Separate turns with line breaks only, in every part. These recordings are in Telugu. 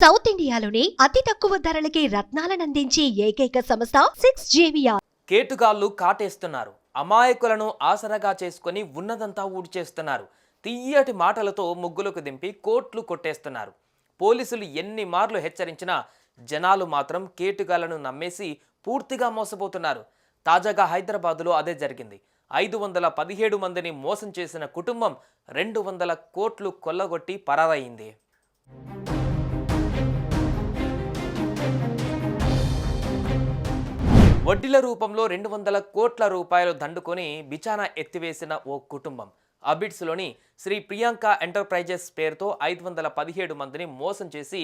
సౌత్ ఇండియాలోని అతి తక్కువ ధరలకి రత్నాలనందించే ఏకైక సంస్థ 6JVR.
కేటుగాళ్లు కాటేస్తున్నారు. అమాయకులను ఆసరగా చేసుకుని ఉన్నదంతా ఊడ్చేస్తున్నారు. తీయటి మాటలతో ముగ్గులకు దింపి కోట్లు కొట్టేస్తున్నారు. పోలీసులు ఎన్ని మార్లు హెచ్చరించినా జనాలు మాత్రం కేటుగాళ్లను నమ్మేసి పూర్తిగా మోసపోతున్నారు. తాజాగా హైదరాబాదులో అదే జరిగింది. 517 మందిని మోసం చేసిన కుటుంబం 200 కోట్లు కొల్లగొట్టి పరారయింది. వడ్డీల రూపంలో 200 కోట్ల రూపాయలు దండుకొని బిచానా ఎత్తివేసిన ఓ కుటుంబం. అబిడ్స్లోని శ్రీ ప్రియాంక ఎంటర్ప్రైజెస్ పేరుతో 517 మందిని మోసం చేసి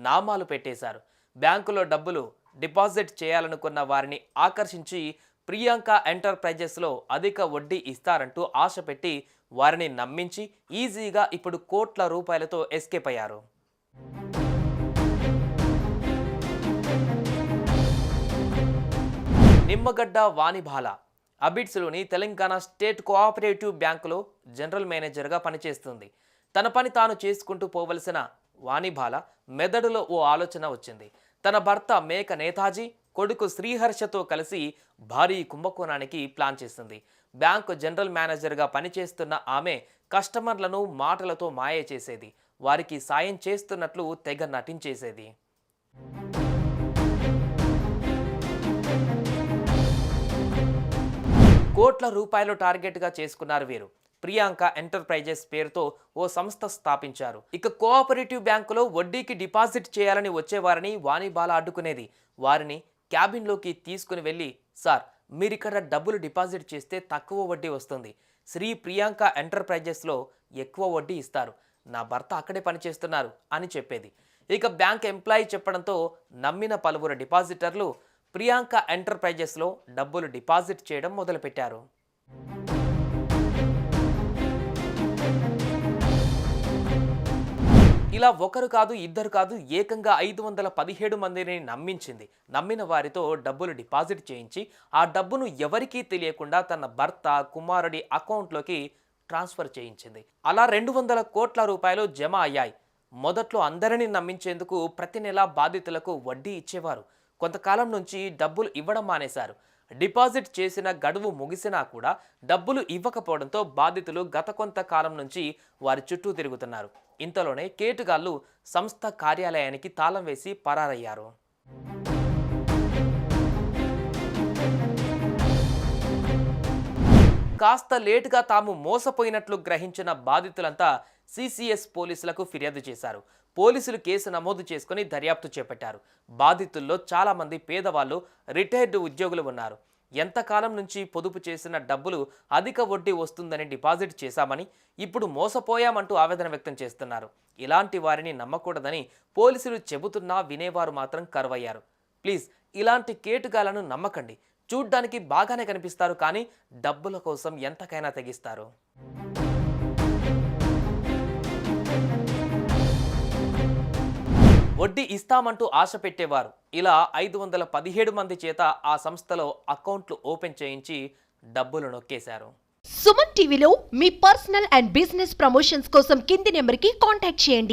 నామాలు పెట్టేశారు. బ్యాంకులో డబ్బులు డిపాజిట్ చేయాలనుకున్న వారిని ఆకర్షించి ప్రియాంక ఎంటర్ప్రైజెస్లో అధిక వడ్డీ ఇస్తారంటూ ఆశ పెట్టి వారిని నమ్మించి ఈజీగా ఇప్పుడు కోట్ల రూపాయలతో ఎస్కేప్ అయ్యారు. నిమ్మగడ్డ వాణిబాల అబిడ్స్లోని తెలంగాణ స్టేట్ కోఆపరేటివ్ బ్యాంకులో జనరల్ మేనేజర్గా పనిచేస్తుంది. తన పని తాను చేసుకుంటూ పోవలసిన వాణిబాల మెదడులో ఓ ఆలోచన వచ్చింది. తన భర్త మేక నేతాజీ, కొడుకు శ్రీహర్షతో కలిసి భారీ కుంభకోణానికి ప్లాన్ చేసింది. బ్యాంకు జనరల్ మేనేజర్గా పనిచేస్తున్న ఆమె కస్టమర్లను మాటలతో మాయ చేసేది. వారికి సాయం చేస్తున్నట్లు తెగ నటించేసేది. కోట్ల రూపాయలు టార్గెట్గా చేసుకున్నారు వీరు. ప్రియాంక ఎంటర్ప్రైజెస్ పేరుతో ఓ సంస్థ స్థాపించారు. ఇక కోఆపరేటివ్ బ్యాంకులో వడ్డీకి డిపాజిట్ చేయాలని వచ్చేవారిని వాణిబాల అడ్డుకునేది. వారిని క్యాబిన్లోకి తీసుకుని వెళ్ళి, సార్ మీరిక్కడ డబ్బులు డిపాజిట్ చేస్తే తక్కువ వడ్డీ వస్తుంది, శ్రీ ప్రియాంక ఎంటర్ప్రైజెస్లో ఎక్కువ వడ్డీ ఇస్తారు, నా భర్త అక్కడే పనిచేస్తున్నారు అని చెప్పేది. ఇక బ్యాంక్ ఎంప్లాయీ చెప్పడంతో నమ్మిన పలువురు డిపాజిటర్లు ప్రియాంక ఎంటర్ప్రైజెస్లో డబ్బులు డిపాజిట్ చేయడం మొదలుపెట్టారు. ఇలా ఒకరు కాదు, ఇద్దరు కాదు, ఏకంగా 517 మందిని నమ్మించింది. నమ్మిన వారితో డబ్బులు డిపాజిట్ చేయించి ఆ డబ్బును ఎవరికీ తెలియకుండా తన భర్త, కుమారుడి అకౌంట్లోకి ట్రాన్స్ఫర్ చేయించింది. అలా 200 కోట్ల రూపాయలు జమ అయ్యాయి. మొదట్లో అందరినీ నమ్మించేందుకు ప్రతి నెలా బాధితులకు వడ్డీ ఇచ్చేవారు. కొంతకాలం నుంచి డబ్బులు ఇవ్వడం మానేశారు. డిపాజిట్ చేసిన గడువు ముగిసినా కూడా డబ్బులు ఇవ్వకపోవడంతో బాధితులు గత కొంతకాలం నుంచి వారి చుట్టూ తిరుగుతున్నారు. ఇంతలోనే కేటుగాళ్లు సంస్థ కార్యాలయానికి తాళం వేసి పరారయ్యారు. కాస్త లేటుగా తాము మోసపోయినట్లు గ్రహించిన బాధితులంతా సిసిఎస్ పోలీసులకు ఫిర్యాదు చేశారు. పోలీసులు కేసు నమోదు చేసుకుని దర్యాప్తు చేపట్టారు. బాధితుల్లో చాలా మంది పేదవాళ్ళు, రిటైర్డ్ ఉద్యోగులు ఉన్నారు. ఎంతకాలం నుంచి పొదుపు చేసిన డబ్బులు అధిక వడ్డీ వస్తుందని డిపాజిట్ చేశామని ఇప్పుడు మోసపోయామంటూ ఆవేదన వ్యక్తం చేస్తున్నారు. ఇలాంటి వారిని నమ్మకూడదని పోలీసులు చెబుతున్నా వినేవారు మాత్రం కరువయ్యారు. ప్లీజ్ ఇలాంటి కేటుగాళ్లను నమ్మకండి. చూడ్డానికి బాగానే కనిపిస్తారు, కానీ డబ్బుల కోసం ఎంతకైనా తెగిస్తారు. వడ్డీ ఇస్తామంటూ ఆశ పెట్టేవారు. ఇలా 517 మంది చేత ఆ సంస్థలో అకౌంట్లు ఓపెన్ చేయించి డబ్బులు నొక్కేశారు.
సుమన్ టీవీలో మీ పర్సనల్ అండ్ బిజినెస్ ప్రమోషన్స్ కోసం కింది నెంబర్కి కాంటాక్ట్ చేయండి.